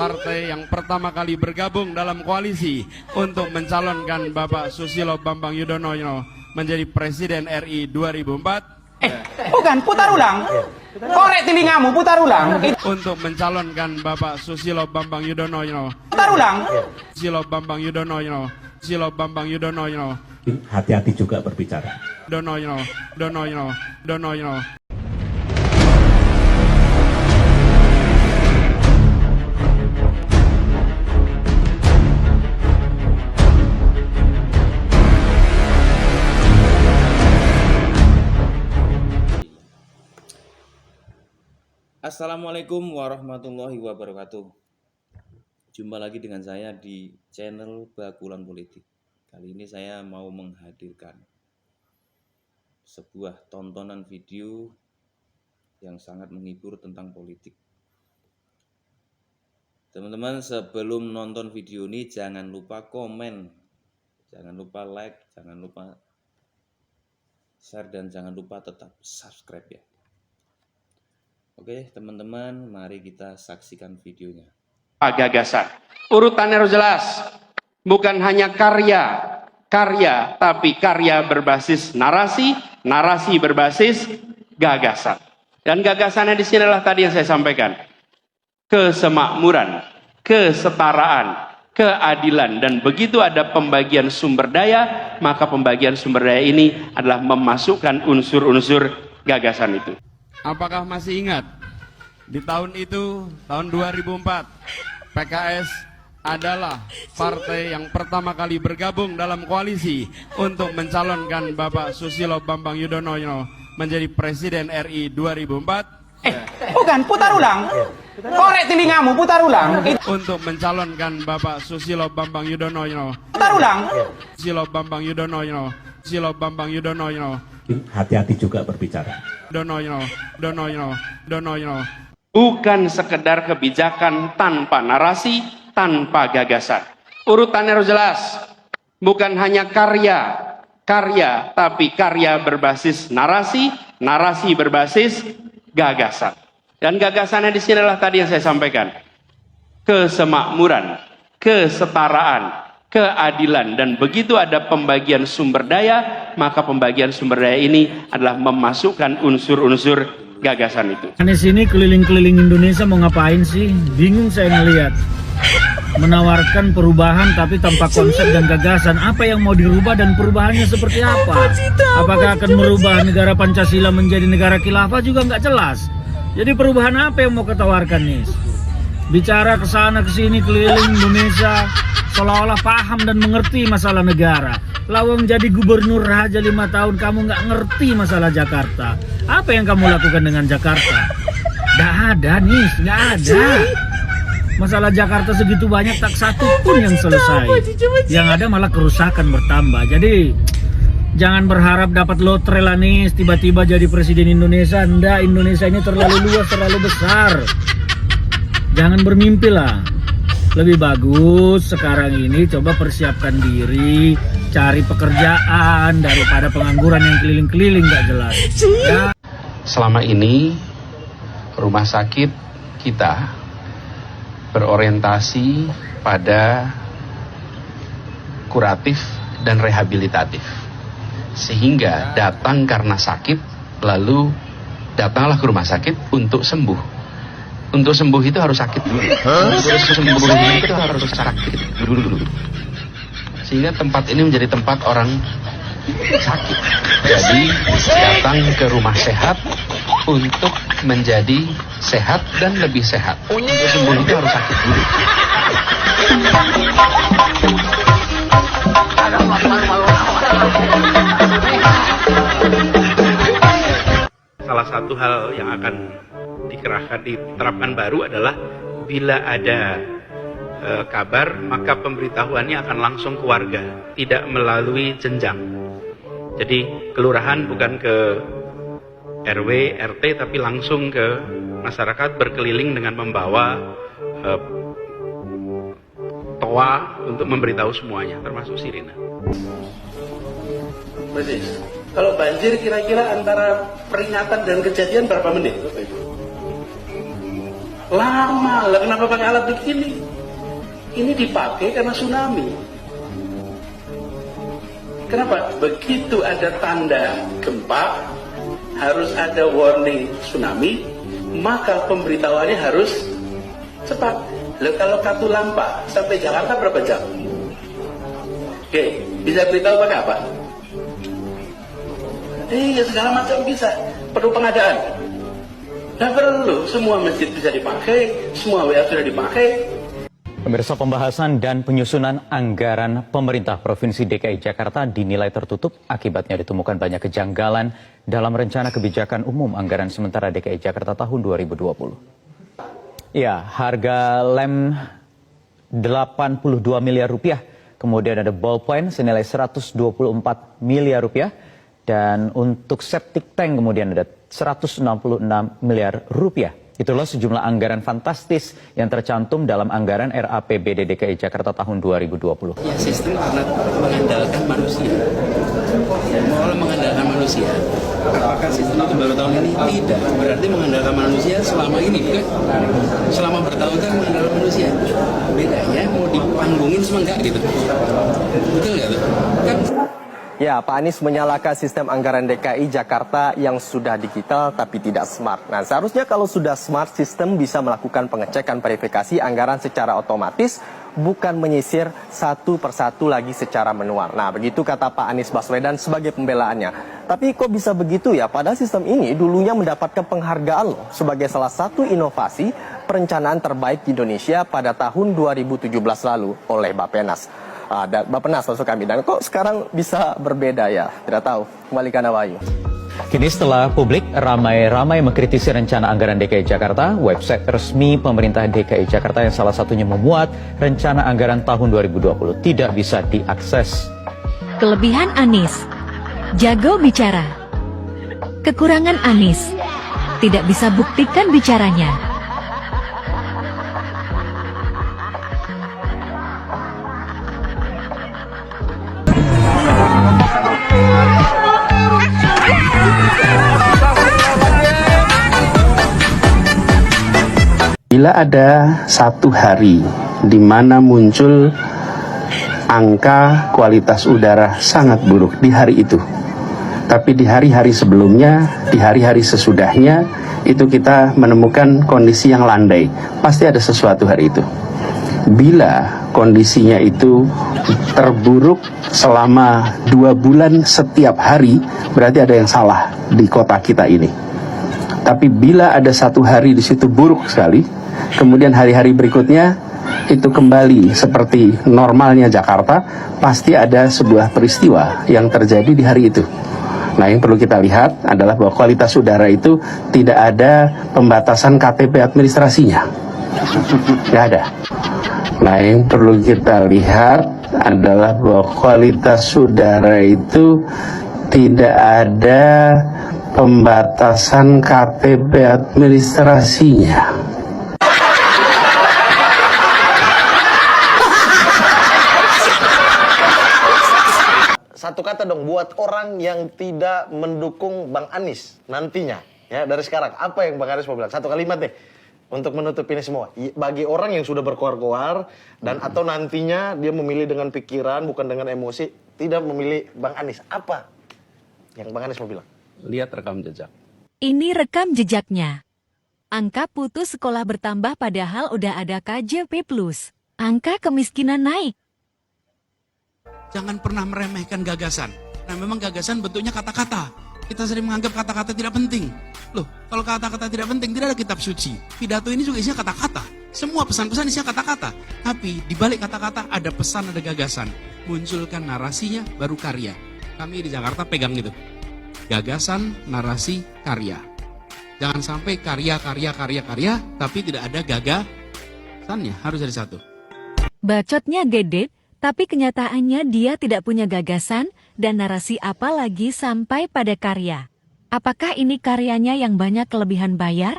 Partai yang pertama kali bergabung dalam koalisi untuk mencalonkan Bapak Susilo Bambang Yudhoyono menjadi Presiden RI 2004. Bukan, putar ulang. Korek telingamu, putar ulang. Untuk mencalonkan Bapak Susilo Bambang Yudhoyono. Putar ulang. Susilo Bambang Yudhoyono. Susilo Bambang Yudhoyono. Hati-hati juga berbicara. Donoyono. Assalamualaikum warahmatullahi wabarakatuh. Jumpa lagi dengan saya di channel Bakulan Politik. Kali ini saya mau menghadirkan sebuah tontonan video yang sangat menghibur tentang politik. Teman-teman, sebelum nonton video ini jangan lupa komen, jangan lupa like, jangan lupa share, dan jangan lupa tetap subscribe ya. Oke teman-teman, mari kita saksikan videonya. Gagasan. Urutannya harus jelas. Bukan hanya karya, tapi karya berbasis narasi, narasi berbasis gagasan. Dan gagasannya di sini adalah tadi yang saya sampaikan. Kesemakmuran, kesetaraan, keadilan, dan begitu ada pembagian sumber daya, maka pembagian sumber daya ini adalah memasukkan unsur-unsur gagasan itu. Apakah masih ingat? Di tahun itu, tahun 2004, PKS adalah partai yang pertama kali bergabung dalam koalisi untuk mencalonkan Bapak Susilo Bambang Yudhoyono menjadi Presiden RI 2004. Bukan, putar ulang. Korek telingamu, putar ulang. Untuk mencalonkan Bapak Susilo Bambang Yudhoyono. Putar ulang. Susilo Bambang Yudhoyono. Susilo Bambang Yudhoyono. Hati-hati juga berbicara. Donoyono. Bukan sekedar kebijakan tanpa narasi, tanpa gagasan. Urutannya harus jelas. Bukan hanya karya, tapi karya berbasis narasi, narasi berbasis gagasan. Dan gagasannya di sini adalah tadi yang saya sampaikan. Kesemakmuran, kesetaraan, keadilan, dan begitu ada pembagian sumber daya, maka pembagian sumber daya ini adalah memasukkan unsur-unsur gagasan itu. Anies ini keliling-keliling Indonesia mau ngapain sih? Bingung saya ngelihat. Menawarkan perubahan tapi tanpa konsep dan gagasan. Apa yang mau dirubah dan perubahannya seperti apa? Apakah akan merubah negara Pancasila menjadi negara khilafah juga nggak jelas. Jadi perubahan apa yang mau ketawarkan nih? Bicara ke sana ke sini keliling Indonesia seolah-olah paham dan mengerti masalah negara. Lawang jadi gubernur aja 5 tahun kamu nggak ngerti masalah Jakarta. Apa yang kamu lakukan dengan Jakarta? Nggak ada nih, nggak ada. Masalah Jakarta segitu banyak tak satu pun yang selesai. Yang ada malah kerusakan bertambah. Jadi jangan berharap dapat lotre lah nih tiba-tiba jadi presiden Indonesia. Nggak, Indonesia ini terlalu luas, terlalu besar. Jangan bermimpi lah. Lebih bagus sekarang ini coba persiapkan diri, cari pekerjaan daripada pengangguran yang keliling-keliling gak jelas. Ya. Selama ini rumah sakit kita berorientasi pada kuratif dan rehabilitatif. Sehingga datang karena sakit, lalu datanglah ke rumah sakit untuk sembuh. Untuk sembuh itu harus sakit dulu. Untuk sembuh itu harus sakit dulu. Sehingga tempat ini menjadi tempat orang sakit. Jadi datang ke rumah sehat untuk menjadi sehat dan lebih sehat. Untuk sembuh itu harus sakit dulu. Salah satu hal yang akan diterapkan baru adalah bila ada kabar maka pemberitahuannya akan langsung ke warga, tidak melalui jenjang. Jadi kelurahan bukan ke RW, RT, tapi langsung ke masyarakat, berkeliling dengan membawa toa untuk memberitahu semuanya, termasuk sirine. Persis. Kalau banjir kira-kira antara peringatan dan kejadian berapa menit? Lama lah, kenapa pakai alat begini? Ini dipakai karena tsunami. Kenapa? Begitu ada tanda gempa, harus ada warning tsunami, maka pemberitahuannya harus cepat. Loh, kalau Katulampa sampai Jakarta berapa jam? Oke, bisa beritahu pakai apa? Ya segala macam bisa. Perlu pengadaan. Nah perlu, semua masjid bisa dipakai, semua WA sudah dipakai. Pemirsa, pembahasan dan penyusunan anggaran pemerintah Provinsi DKI Jakarta dinilai tertutup. Akibatnya ditemukan banyak kejanggalan dalam rencana kebijakan umum anggaran sementara DKI Jakarta tahun 2020. Ya, harga lem 82 miliar rupiah. Kemudian ada ballpoint senilai 124 miliar rupiah. Dan untuk septic tank kemudian ada 166 miliar rupiah. Itulah sejumlah anggaran fantastis yang tercantum dalam anggaran RAPBD DKI Jakarta tahun 2020. Ya, sistem karena mengandalkan manusia. Kalau mengandalkan manusia, apakah sistem itu baru tahun ini? Tidak. Berarti mengandalkan manusia selama ini, bukan? Selama bertahun-tahun mengandalkan manusia. Bedanya mau dipanggungin semua enggak gitu. Betul nggak tuh? Kan? Ya, Pak Anies menyalahkan sistem anggaran DKI Jakarta yang sudah digital tapi tidak smart. Nah, seharusnya kalau sudah smart, sistem bisa melakukan pengecekan verifikasi anggaran secara otomatis, bukan menyisir satu persatu lagi secara manual. Nah, begitu kata Pak Anies Baswedan sebagai pembelaannya. Tapi kok bisa begitu ya? Padahal sistem ini dulunya mendapatkan penghargaan loh sebagai salah satu inovasi perencanaan terbaik di Indonesia pada tahun 2017 lalu oleh Bappenas. Bappenas maksud kami. Dan kok sekarang bisa berbeda ya? Tidak tahu. Kembalikan Wahyu. Kini setelah publik ramai-ramai mengkritisi rencana anggaran DKI Jakarta, website resmi pemerintah DKI Jakarta yang salah satunya memuat rencana anggaran tahun 2020 tidak bisa diakses. Kelebihan Anies, jago bicara. Kekurangan Anies, tidak bisa buktikan bicaranya. Bila ada satu hari di mana muncul angka kualitas udara sangat buruk di hari itu, tapi di hari-hari sebelumnya, di hari-hari sesudahnya, itu kita menemukan kondisi yang landai, pasti ada sesuatu hari itu. Bila kondisinya itu terburuk selama 2 bulan setiap hari, berarti ada yang salah di kota kita ini. Tapi bila ada satu hari di situ buruk sekali, kemudian hari-hari berikutnya itu kembali seperti normalnya Jakarta, pasti ada sebuah peristiwa yang terjadi di hari itu. Nah, yang perlu kita lihat adalah bahwa kualitas udara itu tidak ada pembatasan KTP administrasinya. Tidak ada. Nah, yang perlu kita lihat adalah bahwa kualitas udara itu tidak ada pembatasan KTP administrasinya. Satu kata dong buat orang yang tidak mendukung Bang Anies nantinya, ya dari sekarang, apa yang Bang Anies mau bilang? Satu kalimat deh untuk menutup ini semua. Bagi orang yang sudah berkoar-koar dan atau nantinya dia memilih dengan pikiran bukan dengan emosi, tidak memilih Bang Anies, apa yang Bang Anies mau bilang? Lihat rekam jejak. Ini rekam jejaknya. Angka putus sekolah bertambah padahal udah ada KJP+. Angka kemiskinan naik. Jangan pernah meremehkan gagasan. Nah, memang gagasan bentuknya kata-kata. Kita sering menganggap kata-kata tidak penting. Loh, kalau kata-kata tidak penting, tidak ada kitab suci. Pidato ini juga isinya kata-kata. Semua pesan-pesan isinya kata-kata. Tapi di balik kata-kata ada pesan, ada gagasan. Munculkan narasinya, baru karya. Kami di Jakarta pegang gitu. Gagasan, narasi, karya. Jangan sampai karya, tapi tidak ada gagasannya. Harus ada satu. Bacotnya gede, tapi kenyataannya dia tidak punya gagasan dan narasi apalagi sampai pada karya. Apakah ini karyanya yang banyak kelebihan bayar?